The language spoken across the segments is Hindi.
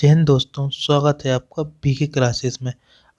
जय हिंद दोस्तों, स्वागत है आपका बीके क्लासेस में।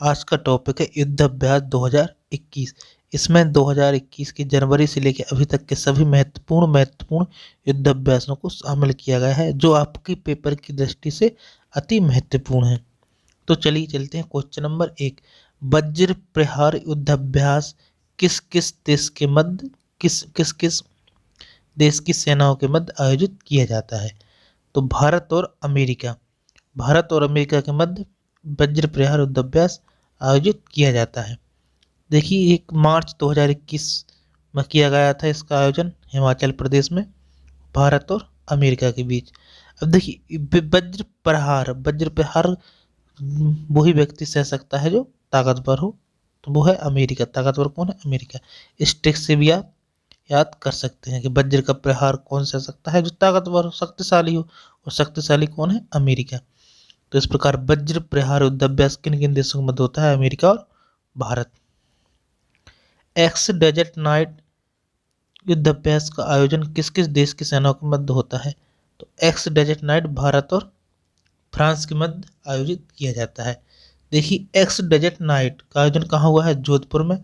आज का टॉपिक है युद्ध अभ्यास 2021। इसमें 2021 की जनवरी से लेकर अभी तक के सभी महत्वपूर्ण युद्ध अभ्यासों को शामिल किया गया है, जो आपकी पेपर की दृष्टि से अति महत्वपूर्ण है। तो चलिए चलते हैं क्वेश्चन नंबर 1। वज्र प्रहार युद्ध अभ्यास किस किस देश के मध्य किस देश की सेनाओं के मध्य आयोजित किया जाता है? तो भारत और अमेरिका के मध्य वज्र प्रहार युद्ध अभ्यास आयोजित किया जाता है। देखिए, 1 मार्च 2021 में किया गया था इसका आयोजन हिमाचल प्रदेश में, भारत और अमेरिका के बीच। अब देखिए, वज्र प्रहार वही व्यक्ति सह सकता है जो ताकतवर हो, तो वो है अमेरिका। ताकतवर कौन है? अमेरिका। इस ट्रिक से भी आप याद कर सकते हैं कि वज्र का प्रहार कौन सह सकता है? जो ताकतवर हो, शक्तिशाली हो, और शक्तिशाली कौन है? अमेरिका। तो इस प्रकार वज्र प्रहार युद्ध अभ्यास किन किन देशों के मध्य होता है? अमेरिका और भारत। एक्स डेजर्ट नाइट युद्ध अभ्यास का आयोजन किस किस देश की सेनाओं के मध्य होता है? तो एक्स डेजर्ट नाइट भारत और फ्रांस के मध्य आयोजित किया जाता है। देखिए, एक्स डेजर्ट नाइट का आयोजन कहाँ हुआ है? जोधपुर में।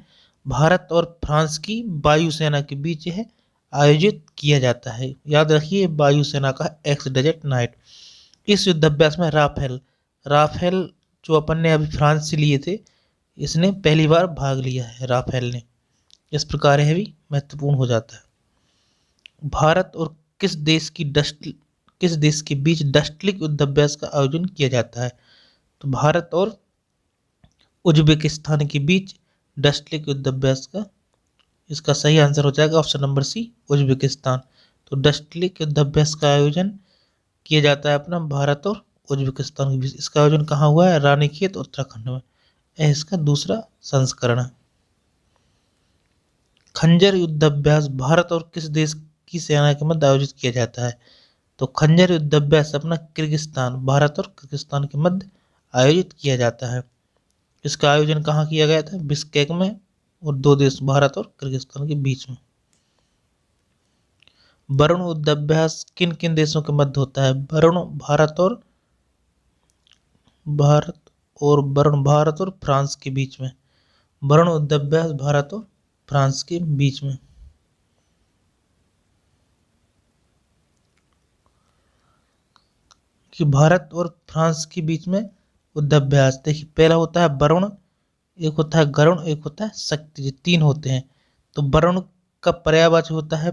भारत और फ्रांस की वायुसेना के बीच यह आयोजित किया जाता है। याद रखिए, वायुसेना का एक्स डेजर्ट नाइट। इस युद्धाभ्यास में राफेल जो अपन ने अभी फ्रांस से लिए थे, इसने पहली बार भाग लिया है राफेल ने। इस प्रकार यह भी महत्वपूर्ण हो जाता है। भारत और किस देश के बीच डस्टलिक युद्धाभ्यास का आयोजन किया जाता है? तो भारत और उज्बेकिस्तान के बीच डस्टलिक युद्धाभ्यास का, इसका सही आंसर हो जाएगा ऑप्शन नंबर सी, उज्बेकिस्तान। तो डस्टलिक युद्धाभ्यास का आयोजन किया जाता है अपना भारत और उज्बेकिस्तान के बीच। इसका आयोजन कहाँ हुआ है? रानीखेत, उत्तराखंड में। यह इसका दूसरा संस्करण है। खंजर युद्धाभ्यास भारत और किस देश की सेना के मध्य आयोजित किया जाता है? तो खंजर युद्धाभ्यास अपना भारत और किर्गिस्तान के मध्य आयोजित किया जाता है। इसका आयोजन कहाँ किया गया था? बिश्केक में, और 2 देश भारत और किर्गिस्तान के बीच में। वरुण युद्धाभ्यास किन किन देशों के मध्य होता है? वरुण भारत और फ्रांस के बीच में। वरुण युद्धाभ्यास भारत और फ्रांस के बीच में। कि भारत और फ्रांस के बीच में युद्धाभ्यास, देखिए, पहला होता है वरुण, एक होता है गरुण, एक होता है शक्ति। ये 3 होते हैं। तो वरुण का पर्यायवाची होता है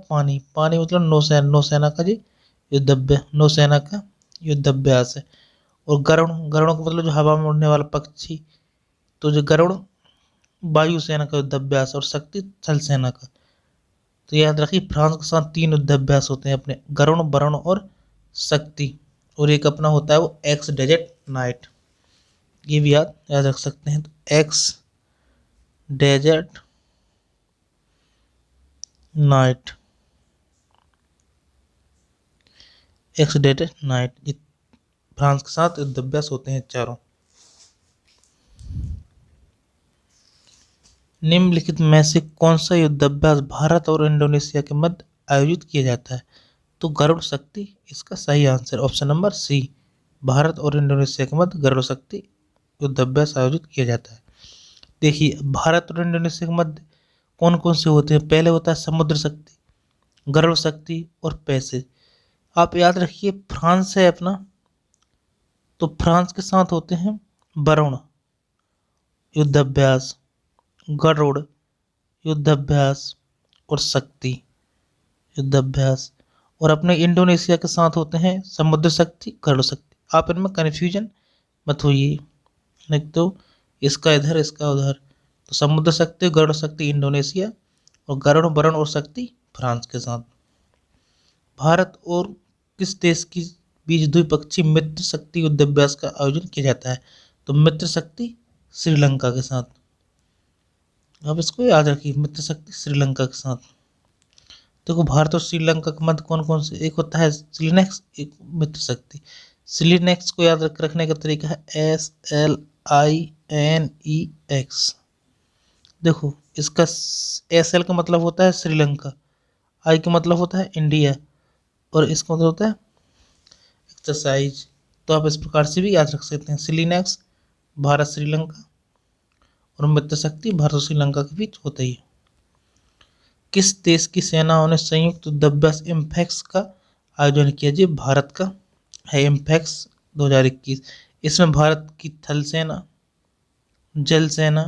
पानी। पानी मतलब नौसेना का नौसेना का युद्धाभ्यास है। और गरुण का मतलब जो हवा में उड़ने वाला पक्षी। तो जो गरुण वायुसेना का युद्धाभ्यास, और शक्ति थल सेना का। तो याद रखिए, फ्रांस के साथ 3 युद्धाभ्यास होते हैं अपने, गरुण, वरुण और शक्ति। और एक अपना होता है वो एक्स डेजर्ट नाइट। ये भी याद रख सकते हैं। तो एक्स डेजर्ट नाइट, ये फ्रांस के साथ युद्धाभ्यास होते हैं चारों। निम्नलिखित में से कौन सा युद्धाभ्यास भारत और इंडोनेशिया के मध्य आयोजित किया जाता है? तो गरुड़ शक्ति इसका सही answer, option number C. Bharat और इंडोनेशिया के मध्य गरुड़ शक्ति युद्धाभ्यास आयोजित किया जाता है। देखिए, भारत और इंडोनेशिया के मध्य कौन कौन से होते हैं? पहले होता है समुद्र शक्ति, गरुड़ शक्ति और पैसे। आप याद रखिए, फ्रांस है अपना, तो फ्रांस के साथ होते हैं वरुण युद्धाभ्यास, गरुड़ युद्धाभ्यास और शक्ति युद्धाभ्यास। और अपने इंडोनेशिया के साथ होते हैं समुद्र शक्ति, गरुड़ शक्ति। आप इनमें कन्फ्यूजन मत होइए, नहीं तो इसका इधर इसका उधर। तो समुद्र शक्ति, गरुड़ शक्ति इंडोनेशिया, और गरुड़, वरुण और शक्ति फ्रांस के साथ। भारत और किस देश के बीच द्विपक्षीय मित्र शक्ति युद्धाभ्यास का आयोजन किया जाता है? तो मित्र शक्ति श्रीलंका के साथ। अब इसको याद रखिए, मित्र शक्ति श्रीलंका के साथ। देखो, भारत और श्रीलंका के मध्य कौन कौन से, एक होता है सिलिनेक्स, एक मित्र शक्ति। सिलिनेक्स को याद रखने का तरीका है SLINEX। देखो, इसका SL का मतलब होता है श्रीलंका, I का मतलब होता है इंडिया, और इसका मतलब होता है एक्सरसाइज। तो आप इस प्रकार से भी याद रख सकते हैं। सिलीनेक्स भारत श्रीलंका, और मित्र शक्ति भारत और श्रीलंका के बीच होता ही है। किस देश की सेनाओं ने संयुक्त युद्धाभ्यास इम्फेक्स का आयोजन किया? जी भारत का है इम्फेक्स 2021। इसमें भारत की थल सेना, जल सेना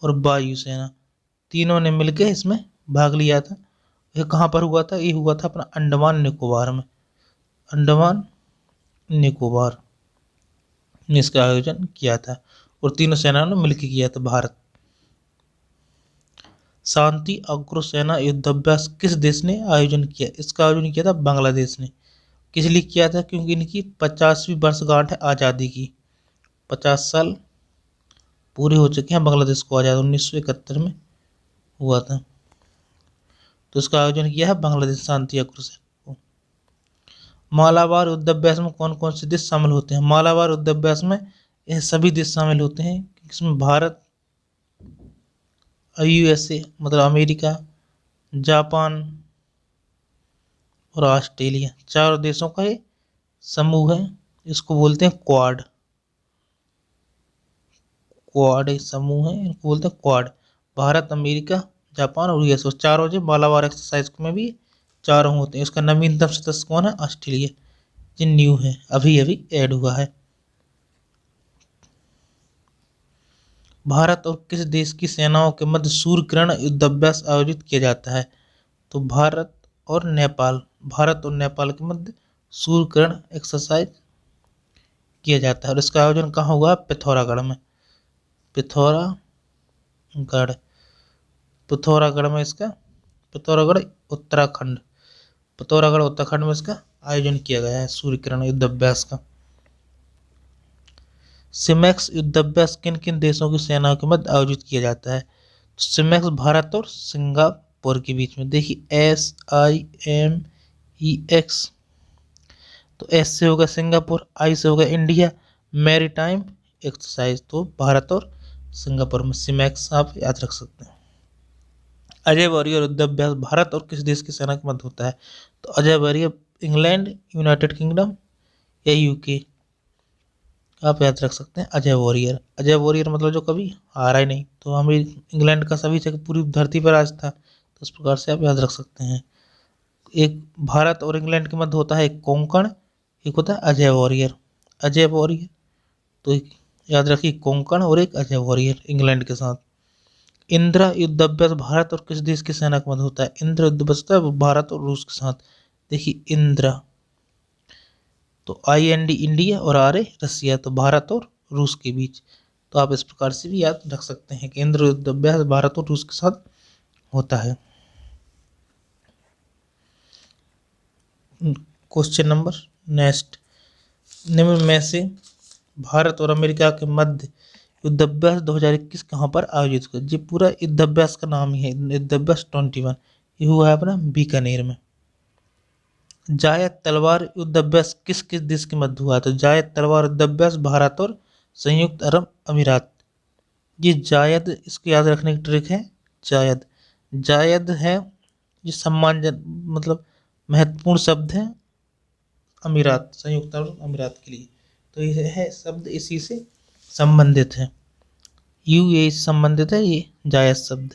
और वायु सेना तीनों ने मिलकर इसमें भाग लिया था। यह कहाँ पर हुआ था? ये हुआ था अपना अंडमान निकोबार में। अंडमान निकोबार ने इसका आयोजन किया था और तीनों सेनाओं ने मिलकर किया था भारत। शांति अग्र सेना युद्धाभ्यास किस देश ने आयोजन किया? इसका आयोजन किया था बांग्लादेश ने। किस लिए किया था? क्योंकि इनकी 50वीं वर्षगांठ है आज़ादी की। 50 साल पूरे हो चुके हैं बांग्लादेश को आज़ाद, 1971 में हुआ था। तो इसका आयोजन किया है बांग्लादेश शांति अग्र सेना को। मालाबार युद्धाभ्यास में कौन कौन से देश शामिल होते हैं? मालाबार युद्धाभ्यास में यह सभी देश शामिल होते हैं। इसमें भारत, यूएसए मतलब अमेरिका, जापान और ऑस्ट्रेलिया, चारों देशों का ये समूह है। इसको बोलते हैं क्वाड। क्वाड एक समूह है, इनको बोलते हैं क्वाड। भारत, अमेरिका, जापान और यूएसए, चारों जो मालाबार एक्सरसाइज में भी चारों होते हैं। इसका नवीनतम सदस्य कौन है? ऑस्ट्रेलिया, जो न्यू है, अभी अभी ऐड हुआ है। भारत और किस देश की सेनाओं के मध्य सूर्यकिरण युद्धाभ्यास आयोजित किया जाता है? तो भारत और नेपाल, भारत और नेपाल के मध्य सूर्यकिरण एक्सरसाइज किया जाता है। और इसका आयोजन कहाँ हुआ? पिथौरागढ़ में। पिथौरागढ़, पिथौरागढ़ में इसका, पिथौरागढ़ उत्तराखंड, पिथौरागढ़ उत्तराखंड में इसका आयोजन किया गया है सूर्यकिरण युद्धाभ्यास का। सिमेक्स युद्धाभ्यास किन किन देशों की सेनाओं के मध्य आयोजित किया जाता है? तो सिमेक्स भारत और सिंगापुर के बीच में। देखिए SIMEX, तो S से होगा सिंगापुर, I से होगा इंडिया, मैरीटाइम एक्सरसाइज, तो भारत और सिंगापुर में सिमेक्स आप याद रख सकते हैं। अजय वॉरियर युद्धाभ्यास भारत और किस देश की सेना के मध्य होता है? तो Ajay warrior England, United kingdom या यूके, आप याद रख सकते हैं अजय वॉरियर। अजय वॉरियर मतलब जो कभी हारा ही नहीं, तो हमें इंग्लैंड का सभी जगह पूरी धरती पर राज था, तो इस प्रकार से आप याद रख सकते हैं। एक भारत और इंग्लैंड के मध्य होता है एक कोंकण, एक होता है अजय वॉरियर। अजय वॉरियर, तो एक याद रखिए कोंकण और एक अजय वॉरियर इंग्लैंड के साथ। इंदिरा युद्धाभ्यास भारत और किस देश की सेना के मध्य होता है? इंदिरा युद्धाभ्यास होता है भारत और रूस के साथ। देखिए इंदिरा, तो IND इंडिया और RA रसिया, तो भारत और रूस के बीच। तो आप इस प्रकार से भी याद रख सकते हैं कि इंदिरा युद्धाभ्यास भारत और रूस के साथ होता है। क्वेश्चन नंबर नेक्स्ट, निम्न में से भारत और अमेरिका के मध्य युद्धाभ्यास 2021 कहाँ पर आयोजित हुआ? जी पूरा युद्धाभ्यास का नाम ही है युद्धाभ्यास 21। ये हुआ है अपना बीकानेर में। जायद तलवार युद्धाभ्यास किस किस देश के मध्य हुआ? तो जायद तलवार युद्धाभ्यास भारत और संयुक्त अरब अमीरात। ये जायद, इसको याद रखने की ट्रिक है। जायद, जायद है ये सम्मानजनक मतलब महत्वपूर्ण शब्द है अमीरात, संयुक्त अरब अमीरात के लिए। तो ये है शब्द इसी से संबंधित है, UAE से संबंधित है ये जायद शब्द।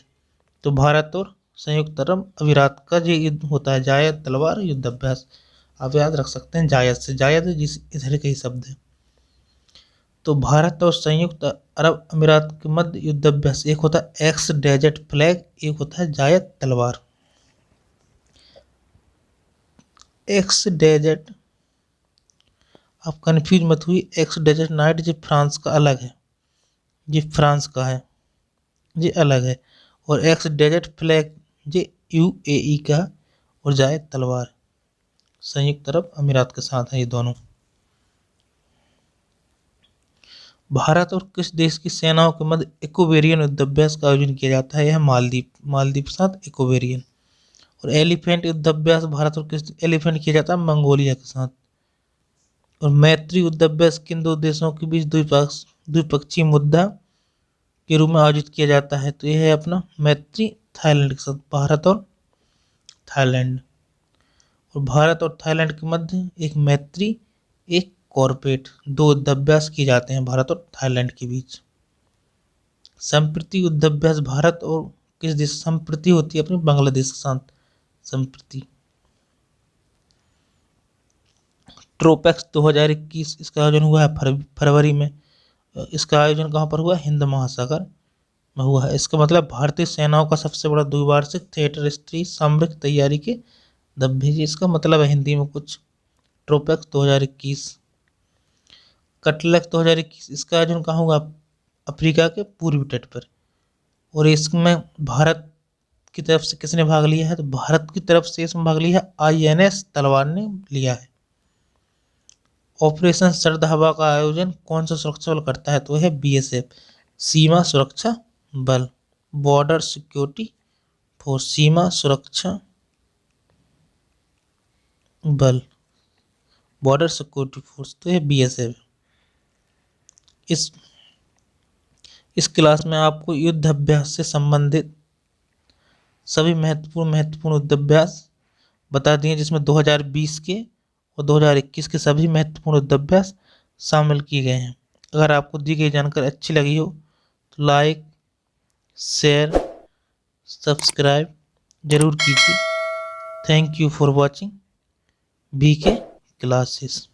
तो भारत और संयुक्त अरब अमीरात का जो युद्ध होता है जायद तलवार युद्धाभ्यास, आप याद रख सकते हैं जायद से। जायद जिस इधर का ही शब्द है। तो भारत और संयुक्त अरब अमीरात के मध्य युद्धाभ्यास, एक होता है एक्स डेजर्ट फ्लैग, एक होता है जायद तलवार। एक्स डेजर्ट, आप कंफ्यूज मत हुई, एक्स डेजर्ट नाइट जो फ्रांस का अलग है, ये फ्रांस का है, ये अलग है। और एक्स डेजर्ट फ्लैग ये UAE का, और जायद तलवार संयुक्त अरब अमीरात के साथ है ये दोनों। भारत और किस देश की सेनाओं के मध्य इक्वेरियन युद्धाभ्यास का आयोजन किया जाता है? यह मालदीव, मालदीव के साथ इक्वेरियन। और एलिफेंट युद्धाभ्यास भारत और किस एलिफेंट किया जाता है? मंगोलिया के साथ। और मैत्री युद्धाभ्यास किन दो देशों के बीच द्विपक्षीय मुद्दा के रूप में आयोजित किया जाता है? तो यह है अपना मैत्री थाईलैंड के साथ, भारत और थाईलैंड। और भारत और थाईलैंड के मध्य एक मैत्री एक कॉर्पोरेट 2 युद्धाभ्यास किए जाते हैं भारत और थाईलैंड के बीच। संप्रति युद्धाभ्यास भारत और किस देश संप्रति होती है अपनी बांग्लादेश के साथ संप्रति। ट्रोपैक्स 2021 इसका आयोजन हुआ है फरवरी में। इसका आयोजन कहाँ पर हुआ? हिंद महासागर में हुआ है। इसका मतलब भारतीय सेनाओं का सबसे बड़ा द्विवार्षिक थिएटर स्तरीय सामरिक तैयारी के धब्बे। इसका मतलब है हिंदी में कुछ। ट्रोपैक्स 2021। कटलैक्स 2021 इसका आयोजन कहाँ हुआ? अफ्रीका के पूर्वी तट पर। और इसमें भारत की तरफ से किसने भाग लिया है? तो भारत की तरफ से इसमें भाग लिया है INS तलवार ने लिया है। ऑपरेशन शरद हवा का आयोजन कौन सा सुरक्षा बल करता है? तो है BSF सीमा सुरक्षा बल। बॉर्डर सिक्योरिटी फोर्स सीमा सुरक्षा बल बॉर्डर सिक्योरिटी फोर्स तो है BSF। इस क्लास में आपको युद्ध अभ्यास से संबंधित सभी महत्वपूर्ण युद्ध अभ्यास बता दिए, जिसमें 2020 के और 2021 के सभी महत्वपूर्ण युद्ध अभ्यास शामिल किए गए हैं। अगर आपको दी गई जानकारी अच्छी लगी हो तो लाइक, शेयर, सब्सक्राइब जरूर कीजिए। Thank you for watching BK classes.